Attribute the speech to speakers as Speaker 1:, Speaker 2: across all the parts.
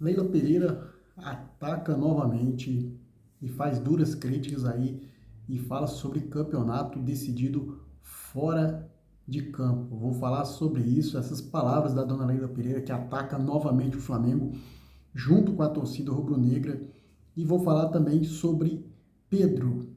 Speaker 1: Leila Pereira ataca novamente e faz duras críticas aí e fala sobre campeonato decidido fora de campo. Vou falar sobre isso, essas palavras da dona Leila Pereira que ataca novamente o Flamengo junto com a torcida rubro-negra e vou falar também sobre Pedro.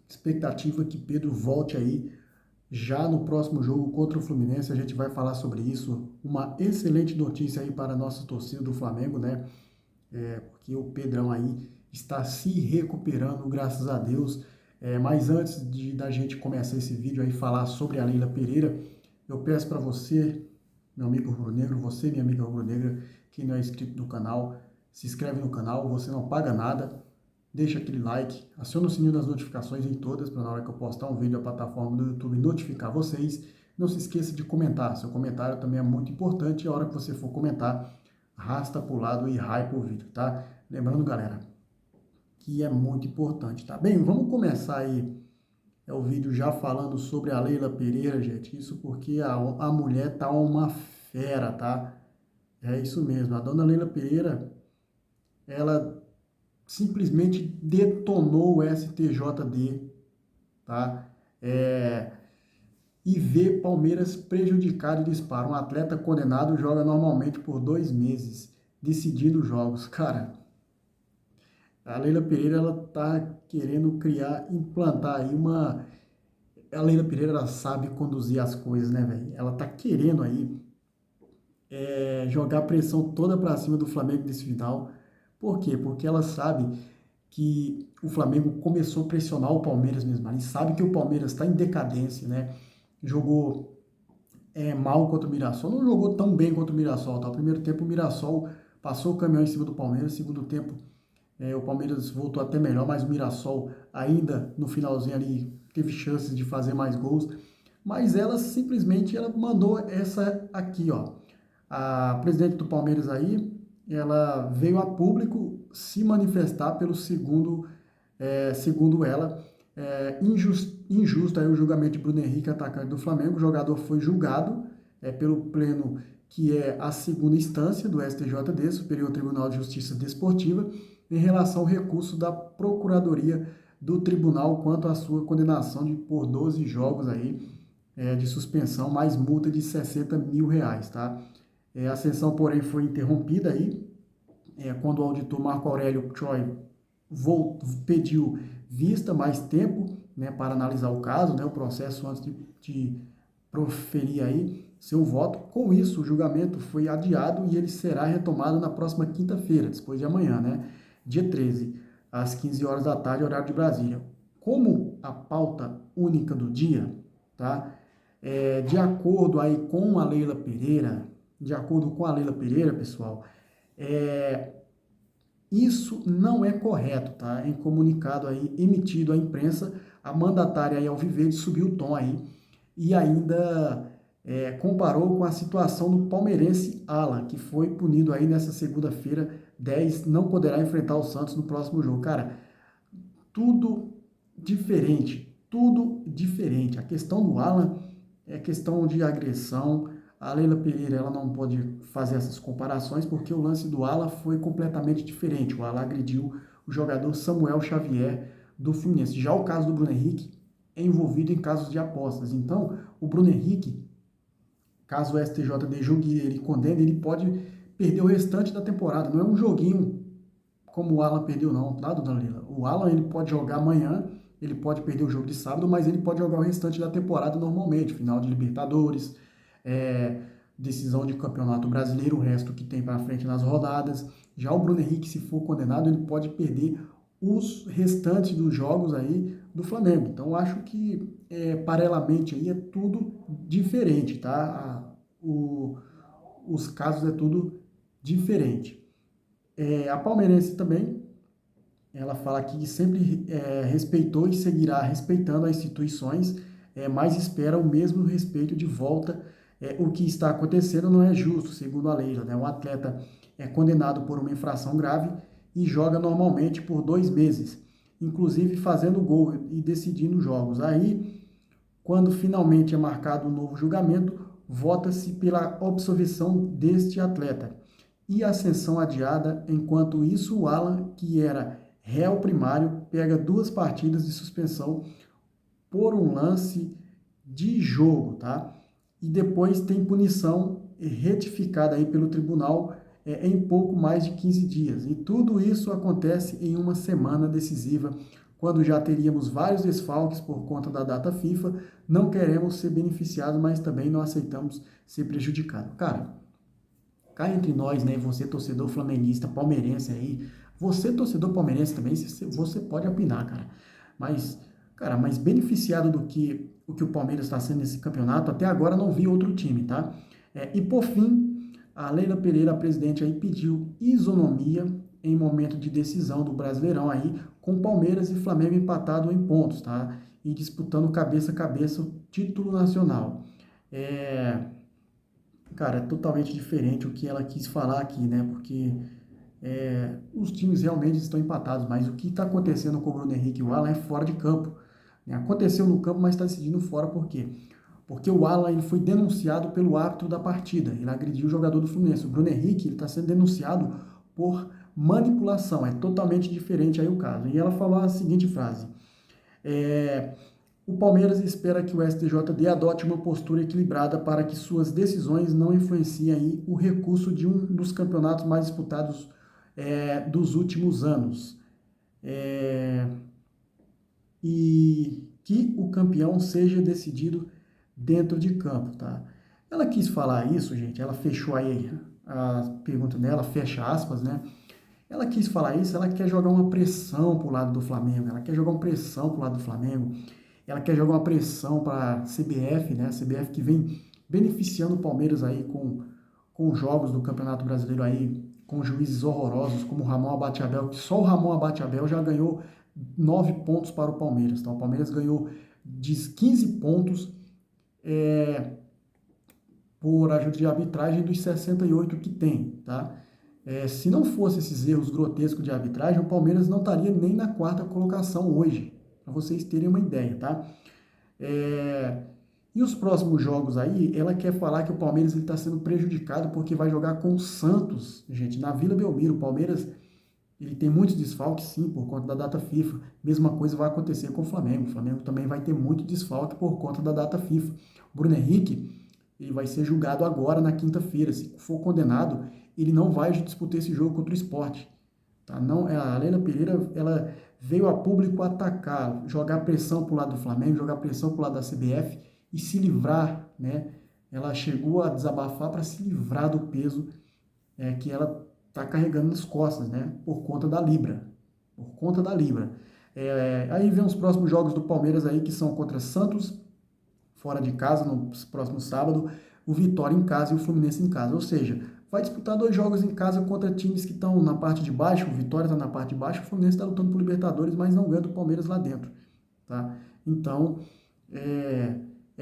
Speaker 1: Expectativa que Pedro volte aí já no próximo jogo contra o Fluminense. A gente vai falar sobre isso. Uma excelente notícia aí para a nossa torcida do Flamengo, né? Porque o Pedrão aí está se recuperando, graças a Deus. Mas antes da gente começar esse vídeo aí, falar sobre a Leila Pereira, eu peço para você, meu amigo rubro-negro, você, minha amiga rubro-negra, que não é inscrito no canal, se inscreve no canal, você não paga nada, deixa aquele like, aciona o sininho das notificações em todas, para na hora que eu postar um vídeo, a plataforma do YouTube notificar vocês. Não se esqueça de comentar, seu comentário também é muito importante, e a hora que você for comentar, arrasta para o lado e hype o vídeo, tá? Lembrando, galera, que é muito importante, tá? Bem, vamos começar aí o vídeo já falando sobre a Leila Pereira, gente. Isso porque a mulher tá uma fera, tá? É isso mesmo. A dona Leila Pereira, ela simplesmente detonou o STJD, tá? E vê Palmeiras prejudicado e dispara. Um atleta condenado joga normalmente por 2 meses, decidindo jogos. Cara, a Leila Pereira, ela tá querendo criar, implantar aí uma... A Leila Pereira, ela sabe conduzir as coisas, né, velho? Ela tá querendo aí jogar a pressão toda pra cima do Flamengo desse final. Por quê? Porque ela sabe que o Flamengo começou a pressionar o Palmeiras mesmo. Ele sabe que o Palmeiras está em decadência, né? Jogou mal contra o Mirassol, não jogou tão bem contra o Mirassol, tá? O primeiro tempo o Mirassol passou o caminhão em cima do Palmeiras, segundo tempo o Palmeiras voltou até melhor, mas o Mirassol ainda no finalzinho ali teve chances de fazer mais gols. Mas ela simplesmente ela mandou essa aqui, ó. A presidente do Palmeiras aí, ela veio a público se manifestar pelo segundo ela, injusto aí o julgamento de Bruno Henrique, atacante do Flamengo. O jogador foi julgado pelo Pleno, que é a segunda instância do STJD, Superior Tribunal de Justiça Desportiva, em relação ao recurso da Procuradoria do Tribunal quanto à sua condenação por 12 jogos aí, de suspensão, mais multa de R$ 60.000, tá? A sessão, porém, foi interrompida aí, quando o auditor Marco Aurélio Choi pediu vista, mais tempo, né, para analisar o caso, né, o processo, antes de proferir aí seu voto. Com isso, o julgamento foi adiado e ele será retomado na próxima quinta-feira, depois de amanhã, né, dia 13, às 15 horas da tarde, horário de Brasília. Como a pauta única do dia, tá? De acordo aí com a Leila Pereira, pessoal, isso não é correto, tá? Em comunicado aí emitido à imprensa, a mandatária aí Alviverde subiu o tom aí e ainda comparou com a situação do palmeirense Alan, que foi punido aí nessa segunda-feira, 10, não poderá enfrentar o Santos no próximo jogo. Cara, tudo diferente, tudo diferente. A questão do Alan é questão de agressão. A Leila Pereira, ela não pode fazer essas comparações porque o lance do Alan foi completamente diferente. O Alan agrediu o jogador Samuel Xavier do Fluminense. Já o caso do Bruno Henrique é envolvido em casos de apostas. Então, o Bruno Henrique, caso o STJD julgue ele e condene, ele pode perder o restante da temporada. Não é um joguinho como o Alan perdeu não, tá, dona Leila? O Alan, ele pode jogar amanhã, ele pode perder o jogo de sábado, mas ele pode jogar o restante da temporada normalmente, final de Libertadores, decisão de Campeonato Brasileiro, o resto que tem para frente nas rodadas. Já o Bruno Henrique, se for condenado, ele pode perder os restantes dos jogos aí do Flamengo. Então, eu acho que, paralelamente aí, é tudo diferente, tá? Os casos é tudo diferente. A palmeirense também, ela fala aqui que sempre respeitou e seguirá respeitando as instituições, mas espera o mesmo respeito de volta. O que está acontecendo não é justo, segundo a Leila, né? Um atleta é condenado por uma infração grave e joga normalmente por 2 meses, inclusive fazendo gol e decidindo jogos. Aí, quando finalmente é marcado um novo julgamento, vota-se pela absolvição deste atleta. e ascensão adiada. Enquanto isso, o Alan, que era réu primário, pega 2 partidas de suspensão por um lance de jogo, tá? E depois tem punição retificada aí pelo tribunal em pouco mais de 15 dias. E tudo isso acontece em uma semana decisiva, quando já teríamos vários desfalques por conta da data FIFA. Não queremos ser beneficiados, mas também não aceitamos ser prejudicados. Cara, cá entre nós, né? Você, torcedor flamenguista, palmeirense aí, você, torcedor palmeirense também, você pode opinar, cara. Mas, cara, mais beneficiado do que o que o Palmeiras está sendo nesse campeonato, até agora não vi outro time, tá? E por fim, a Leila Pereira, a presidente, aí pediu isonomia em momento de decisão do Brasileirão aí, com Palmeiras e Flamengo empatado em pontos, tá? E disputando cabeça a cabeça o título nacional. É, cara, é totalmente diferente o que ela quis falar aqui, né? Porque os times realmente estão empatados, mas o que está acontecendo com o Bruno Henrique e o Alan é fora de campo, né? Aconteceu no campo, mas está decidindo fora. Por quê? Porque o Alan ele foi denunciado pelo árbitro da partida, ele agrediu o jogador do Fluminense. O Bruno Henrique está sendo denunciado por manipulação, é totalmente diferente aí o caso. E ela falou a seguinte frase: o Palmeiras espera que o STJD adote uma postura equilibrada para que suas decisões não influenciem aí o recurso de um dos campeonatos mais disputados dos últimos anos. E que o campeão seja decidido dentro de campo, tá? Ela quis falar isso, gente, ela fechou aí a pergunta dela, fecha aspas, né? Ela quis falar isso, ela quer jogar uma pressão pro lado do Flamengo, ela quer jogar uma pressão pro lado do Flamengo, ela quer jogar uma pressão para a CBF, né? A CBF que vem beneficiando o Palmeiras aí com jogos do Campeonato Brasileiro aí, com juízes horrorosos, como o Ramon Abate-Abel, que só o Ramon Abate-Abel já ganhou 9 pontos para o Palmeiras, tá? O Palmeiras ganhou de 15 pontos por ajuda de arbitragem dos 68 que tem, tá? Se não fosse esses erros grotescos de arbitragem, o Palmeiras não estaria nem na 4ª colocação hoje, para vocês terem uma ideia, tá? E os próximos jogos aí, ela quer falar que o Palmeiras está sendo prejudicado porque vai jogar com o Santos, gente, na Vila Belmiro. O Palmeiras ele tem muitos desfalques, sim, por conta da data FIFA. Mesma coisa vai acontecer com o Flamengo. O Flamengo também vai ter muito desfalque por conta da data FIFA. O Bruno Henrique ele vai ser julgado agora na quinta-feira. Se for condenado, ele não vai disputar esse jogo contra o Sport. Tá? Não, a Leila Pereira ela veio a público atacar, jogar pressão para o lado do Flamengo, jogar pressão para o lado da CBF e se livrar, né? Ela chegou a desabafar para se livrar do peso que ela está carregando nas costas, né? Por conta da Libra. Por conta da Libra. Aí vem os próximos jogos do Palmeiras aí, que são contra Santos, fora de casa, no próximo sábado, o Vitória em casa e o Fluminense em casa. Ou seja, vai disputar 2 jogos em casa contra times que estão na parte de baixo. O Vitória está na parte de baixo, o Fluminense está lutando por Libertadores, mas não ganha do Palmeiras lá dentro. Tá? Então,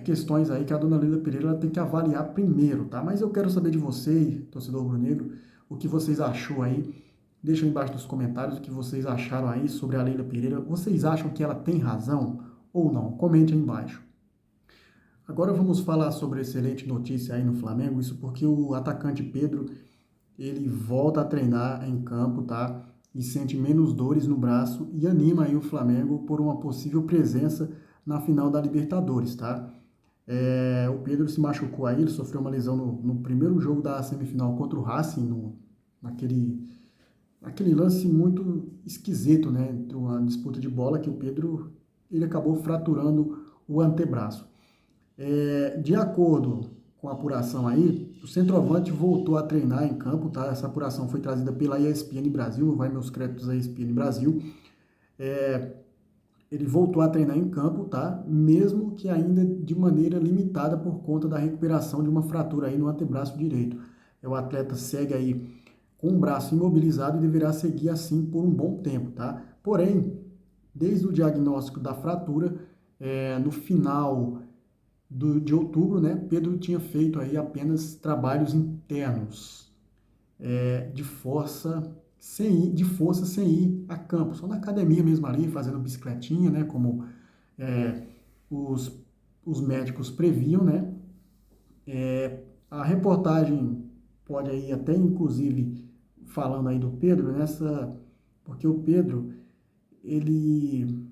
Speaker 1: questões aí que a dona Leila Pereira ela tem que avaliar primeiro, tá? Mas eu quero saber de você, torcedor rubro-negro, o que vocês achou aí. Deixa aí embaixo nos comentários o que vocês acharam aí sobre a Leila Pereira. Vocês acham que ela tem razão ou não? Comente aí embaixo. Agora vamos falar sobre excelente notícia aí no Flamengo, isso porque o atacante Pedro, ele volta a treinar em campo, tá? E sente menos dores no braço e anima aí o Flamengo por uma possível presença na final da Libertadores, tá? O Pedro se machucou aí, ele sofreu uma lesão no primeiro jogo da semifinal contra o Racing, naquele lance muito esquisito, né? Entre uma disputa de bola que o Pedro ele acabou fraturando o antebraço. De acordo com a apuração aí, o centroavante voltou a treinar em campo, tá? Essa apuração foi trazida pela ESPN Brasil, vai meus créditos à ESPN Brasil. Ele voltou a treinar em campo, tá? Mesmo que ainda de maneira limitada por conta da recuperação de uma fratura aí no antebraço direito. O atleta segue aí com o braço imobilizado e deverá seguir assim por um bom tempo, tá? Porém, desde o diagnóstico da fratura, no final de outubro, né, Pedro tinha feito aí apenas trabalhos internos de força sem ir a campo, só na academia mesmo ali, fazendo bicicletinha, né, como os médicos previam, né. A reportagem pode aí até inclusive falando aí do Pedro porque o Pedro, ele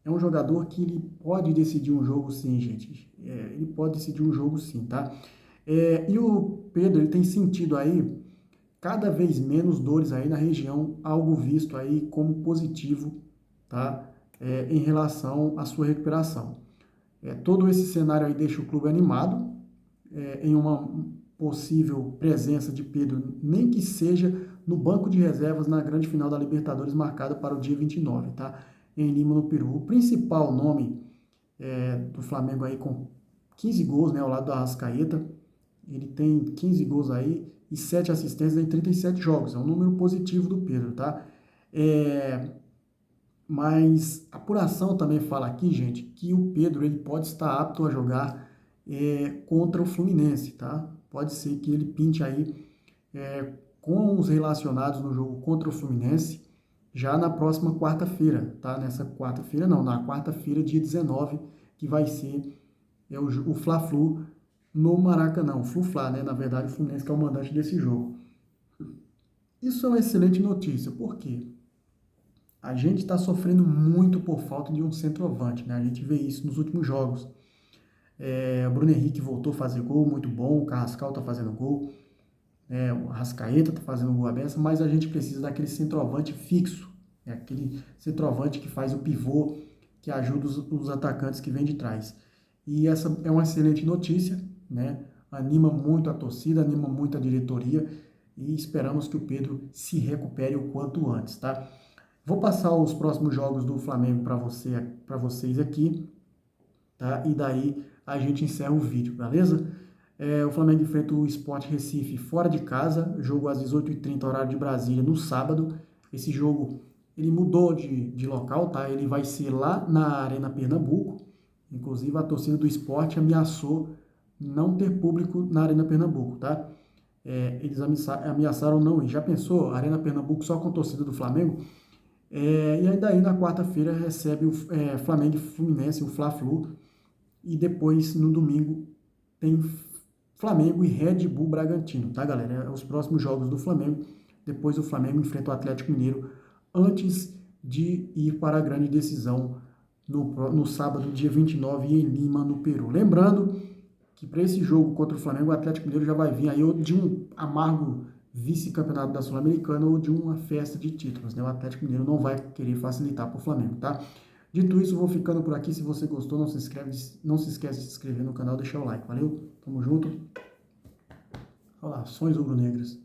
Speaker 1: é um jogador que ele pode decidir um jogo sim, gente. Ele pode decidir um jogo sim, tá? E o Pedro, ele tem sentido aí cada vez menos dores aí na região, algo visto aí como positivo, tá? Em relação à sua recuperação. Todo esse cenário aí deixa o clube animado, em uma possível presença de Pedro, nem que seja no banco de reservas na grande final da Libertadores, marcada para o dia 29, tá? Em Lima, no Peru. O principal nome do Flamengo aí com 15 gols, né, ao lado do Arrascaeta, ele tem 15 gols aí e 7 assistências em 37 jogos. É um número positivo do Pedro, tá? Mas a apuração também fala aqui, gente, que o Pedro ele pode estar apto a jogar contra o Fluminense, tá? Pode ser que ele pinte aí com os relacionados no jogo contra o Fluminense já na próxima quarta-feira, tá? Nessa quarta-feira não, na quarta-feira, dia 19, que vai ser o Fla-Flu no Maracanã, o Flu-Fla, né? Na verdade, o Fluminense que é o mandante desse jogo. Isso é uma excelente notícia, por quê? A gente está sofrendo muito por falta de um centroavante, né? A gente vê isso nos últimos jogos. O Bruno Henrique voltou a fazer gol, muito bom, o Carrascal está fazendo gol, o Arrascaeta está fazendo gol à beça, mas a gente precisa daquele centroavante fixo, aquele centroavante que faz o pivô, que ajuda os atacantes que vêm de trás. E essa é uma excelente notícia, né? Anima muito a torcida, anima muito a diretoria e esperamos que o Pedro se recupere o quanto antes, tá? Vou passar os próximos jogos do Flamengo para vocês aqui, tá? E daí a gente encerra o vídeo, beleza? O Flamengo enfrenta o Sport Recife fora de casa, jogo às 18h30, horário de Brasília, no sábado. Esse jogo, ele mudou de local, tá? Ele vai ser lá na Arena Pernambuco. Inclusive, a torcida do Sport ameaçou não ter público na Arena Pernambuco, tá? Eles ameaçaram não ir. Já pensou? Arena Pernambuco só com a torcida do Flamengo? E aí daí na quarta-feira recebe o Flamengo e Fluminense, o Fla-Flu. E depois, no domingo, tem Flamengo e Red Bull Bragantino, tá, galera? Os próximos jogos do Flamengo. Depois o Flamengo enfrenta o Atlético Mineiro antes de ir para a grande decisão no sábado, dia 29, em Lima, no Peru. Lembrando que para esse jogo contra o Flamengo, o Atlético Mineiro já vai vir aí ou de um amargo vice-campeonato da Sul-Americana ou de uma festa de títulos, né? O Atlético Mineiro não vai querer facilitar para o Flamengo, tá? Dito isso, vou ficando por aqui. Se você gostou, não se esquece de se inscrever no canal e deixar o like. Valeu? Tamo junto. Saudações rubro-negras.